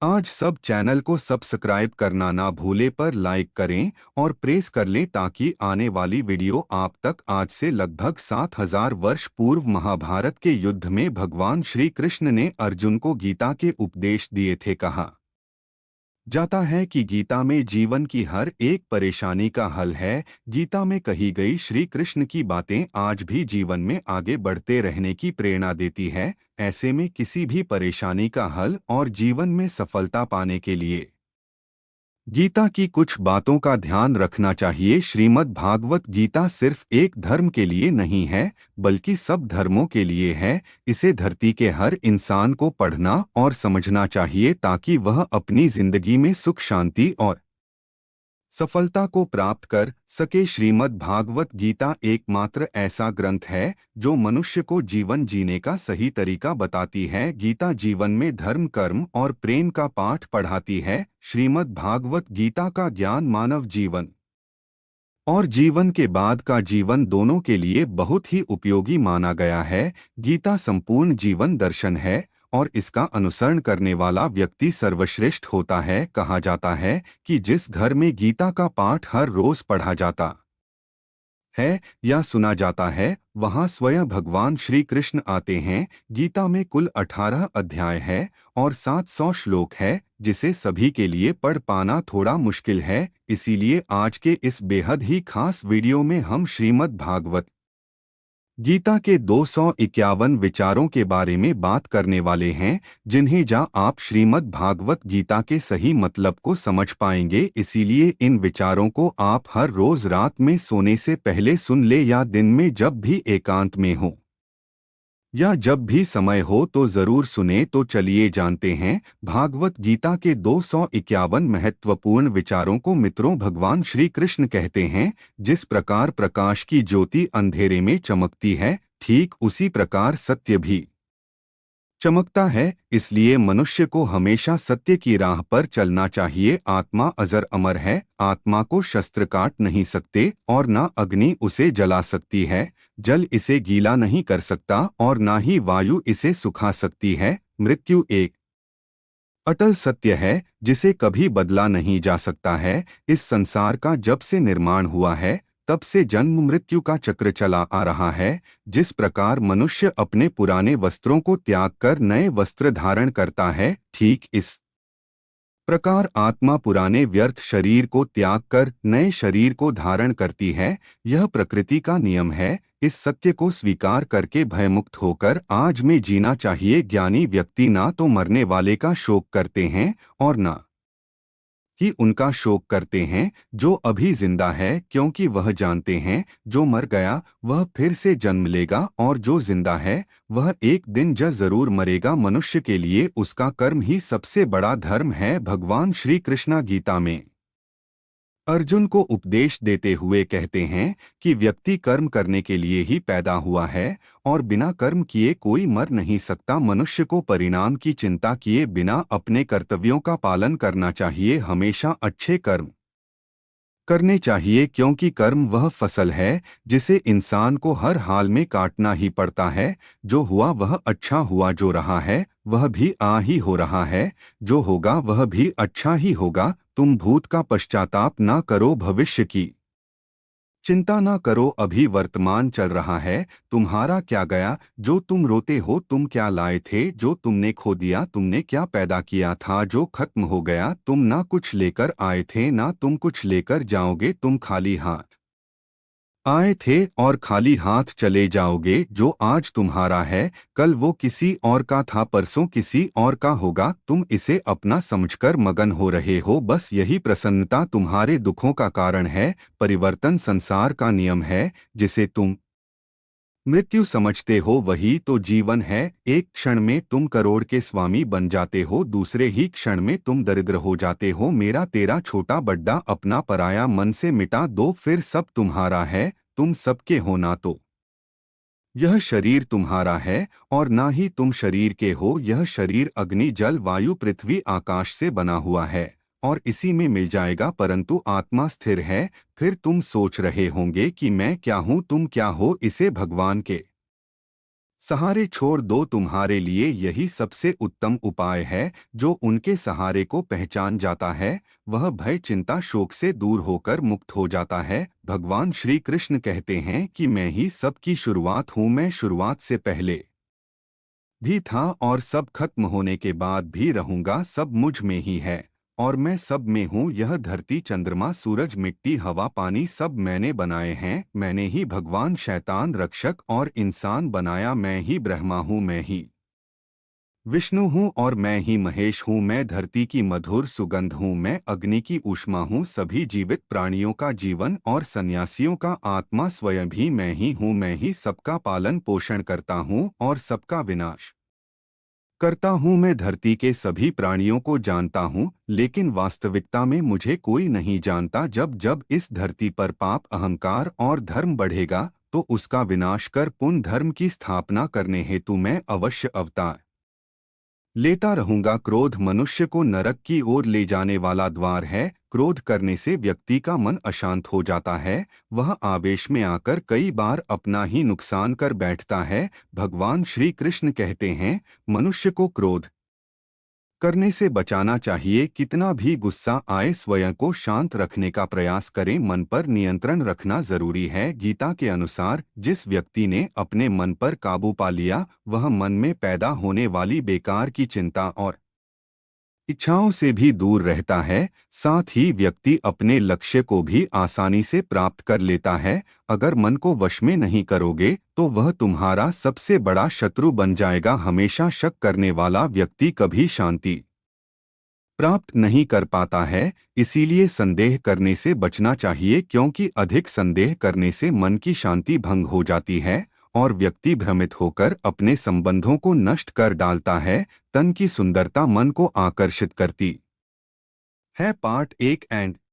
आज सब चैनल को सब्सक्राइब करना ना भूले पर लाइक करें और प्रेस कर लें ताकि आने वाली वीडियो आप तक। आज से लगभग 7000 वर्ष पूर्व महाभारत के युद्ध में भगवान श्री कृष्ण ने अर्जुन को गीता के उपदेश दिए थे। कहा जाता है कि गीता में जीवन की हर एक परेशानी का हल है। गीता में कही गई श्री कृष्ण की बातें आज भी जीवन में आगे बढ़ते रहने की प्रेरणा देती है। ऐसे में किसी भी परेशानी का हल और जीवन में सफलता पाने के लिए गीता की कुछ बातों का ध्यान रखना चाहिए। श्रीमद् भागवत गीता सिर्फ एक धर्म के लिए नहीं है, बल्कि सब धर्मों के लिए है। इसे धरती के हर इंसान को पढ़ना और समझना चाहिए ताकि वह अपनी जिंदगी में सुख, शांति और सफलता को प्राप्त कर सके। श्रीमद् भागवत गीता एकमात्र ऐसा ग्रंथ है जो मनुष्य को जीवन जीने का सही तरीका बताती है। गीता जीवन में धर्म, कर्म और प्रेम का पाठ पढ़ाती है। श्रीमद् भागवत गीता का ज्ञान मानव जीवन और जीवन के बाद का जीवन दोनों के लिए बहुत ही उपयोगी माना गया है। गीता संपूर्ण जीवन दर्शन है और इसका अनुसरण करने वाला व्यक्ति सर्वश्रेष्ठ होता है। कहा जाता है कि जिस घर में गीता का पाठ हर रोज पढ़ा जाता है या सुना जाता है, वहाँ स्वयं भगवान श्री कृष्ण आते हैं। गीता में कुल 18 अध्याय है और 700 श्लोक है, जिसे सभी के लिए पढ़ पाना थोड़ा मुश्किल है। इसीलिए आज के इस बेहद ही खास वीडियो में हम श्रीमद् भागवत गीता के 251 विचारों के बारे में बात करने वाले हैं, जिन्हें आप श्रीमद् भागवत गीता के सही मतलब को समझ पाएंगे। इसीलिए इन विचारों को आप हर रोज रात में सोने से पहले सुन ले या दिन में जब भी एकांत में हो या जब भी समय हो तो जरूर सुने। तो चलिए जानते हैं भागवत गीता के 251 महत्वपूर्ण विचारों को। मित्रों, भगवान श्री कृष्ण कहते हैं, जिस प्रकार प्रकाश की ज्योति अंधेरे में चमकती है, ठीक उसी प्रकार सत्य भी चमकता है। इसलिए मनुष्य को हमेशा सत्य की राह पर चलना चाहिए। आत्मा अजर अमर है। आत्मा को शस्त्र काट नहीं सकते और ना अग्नि उसे जला सकती है। जल इसे गीला नहीं कर सकता और ना ही वायु इसे सुखा सकती है। मृत्यु एक अटल सत्य है जिसे कभी बदला नहीं जा सकता है। इस संसार का जब से निर्माण हुआ है, तब से जन्म मृत्यु का चक्र चला आ रहा है। जिस प्रकार मनुष्य अपने पुराने वस्त्रों को त्याग कर नए वस्त्र धारण करता है, ठीक इस प्रकार आत्मा पुराने व्यर्थ शरीर को त्याग कर नए शरीर को धारण करती है। यह प्रकृति का नियम है। इस सत्य को स्वीकार करके भयमुक्त होकर आज में जीना चाहिए। ज्ञानी व्यक्ति ना तो मरने वाले का शोक करते हैं और ना ही उनका शोक करते हैं जो अभी जिंदा है, क्योंकि वह जानते हैं जो मर गया वह फिर से जन्म लेगा और जो जिंदा है वह एक दिन जरूर मरेगा। मनुष्य के लिए उसका कर्म ही सबसे बड़ा धर्म है। भगवान श्री कृष्ण गीता में अर्जुन को उपदेश देते हुए कहते हैं कि व्यक्ति कर्म करने के लिए ही पैदा हुआ है और बिना कर्म किए कोई मर नहीं सकता। मनुष्य को परिणाम की चिंता किए बिना अपने कर्तव्यों का पालन करना चाहिए। हमेशा अच्छे कर्म करने चाहिए, क्योंकि कर्म वह फसल है जिसे इंसान को हर हाल में काटना ही पड़ता है। जो हुआ वह अच्छा हुआ, जो रहा है वह भी आ ही हो रहा है, जो होगा वह भी अच्छा ही होगा। तुम भूत का पश्चाताप ना करो, भविष्य की चिंता ना करो। अभी वर्तमान चल रहा है। तुम्हारा क्या गया जो तुम रोते हो? तुम क्या लाए थे जो तुमने खो दिया? तुमने क्या पैदा किया था जो खत्म हो गया? तुम ना कुछ लेकर आए थे, ना तुम कुछ लेकर जाओगे। तुम खाली हाथ आए थे और खाली हाथ चले जाओगे। जो आज तुम्हारा है कल वो किसी और का था, परसों किसी और का होगा। तुम इसे अपना समझकर मगन हो रहे हो। बस यही प्रसन्नता तुम्हारे दुखों का कारण है। परिवर्तन संसार का नियम है। जिसे तुम मृत्यु समझते हो वही तो जीवन है। एक क्षण में तुम करोड़ के स्वामी बन जाते हो, दूसरे ही क्षण में तुम दरिद्र हो जाते हो। मेरा तेरा, छोटा बड्डा, अपना पराया मन से मिटा दो, फिर सब तुम्हारा है। तुम सबके हो ना तो यह शरीर तुम्हारा है और ना ही तुम शरीर के हो। यह शरीर अग्नि, जल, वायु, पृथ्वी, आकाश से बना हुआ है और इसी में मिल जाएगा, परंतु आत्मा स्थिर है। फिर तुम सोच रहे होंगे कि मैं क्या हूँ, तुम क्या हो? इसे भगवान के सहारे छोड़ दो, तुम्हारे लिए यही सबसे उत्तम उपाय है। जो उनके सहारे को पहचान जाता है वह भय चिंता शोक से दूर होकर मुक्त हो जाता है। भगवान श्री कृष्ण कहते हैं कि मैं ही सबकी शुरुआत हूँ, मैं शुरुआत से पहले भी था और सब खत्म होने के बाद भी रहूंगा, सब मुझ में ही है और मैं सब में हूँ। यह धरती चंद्रमा सूरज मिट्टी हवा पानी सब मैंने बनाए हैं। मैंने ही भगवान शैतान रक्षक और इंसान बनाया। मैं ही ब्रह्मा हूँ, मैं ही विष्णु हूँ और मैं ही महेश हूँ। मैं धरती की मधुर सुगंध हूँ, मैं अग्नि की ऊष्मा हूँ। सभी जीवित प्राणियों का जीवन और सन्यासियों का आत्मा स्वयं भी मैं ही हूँ। मैं ही सबका पालन पोषण करता हूँ और सबका विनाश करता हूँ। मैं धरती के सभी प्राणियों को जानता हूँ, लेकिन वास्तविकता में मुझे कोई नहीं जानता। जब जब इस धरती पर पाप अहंकार और धर्म बढ़ेगा तो उसका विनाश कर पुण्य धर्म की स्थापना करने हेतु मैं अवश्य अवतार लेता रहूंगा। क्रोध मनुष्य को नरक की ओर ले जाने वाला द्वार है। क्रोध करने से व्यक्ति का मन अशांत हो जाता है, वह आवेश में आकर कई बार अपना ही नुकसान कर बैठता है। भगवान श्री कृष्ण कहते हैं मनुष्य को क्रोध करने से बचाना चाहिए। कितना भी गुस्सा आए स्वयं को शांत रखने का प्रयास करें। मन पर नियंत्रण रखना जरूरी है। गीता के अनुसार जिस व्यक्ति ने अपने मन पर काबू पा लिया वह मन में पैदा होने वाली बेकार की चिंता और इच्छाओं से भी दूर रहता है। साथ ही व्यक्ति अपने लक्ष्य को भी आसानी से प्राप्त कर लेता है। अगर मन को वश में नहीं करोगे तो वह तुम्हारा सबसे बड़ा शत्रु बन जाएगा। हमेशा शक करने वाला व्यक्ति कभी शांति प्राप्त नहीं कर पाता है। इसीलिए संदेह करने से बचना चाहिए, क्योंकि अधिक संदेह करने से मन की शांति भंग हो जाती है और व्यक्ति भ्रमित होकर अपने संबंधों को नष्ट कर डालता है। तन की सुंदरता मन को आकर्षित करती है। Part 1 and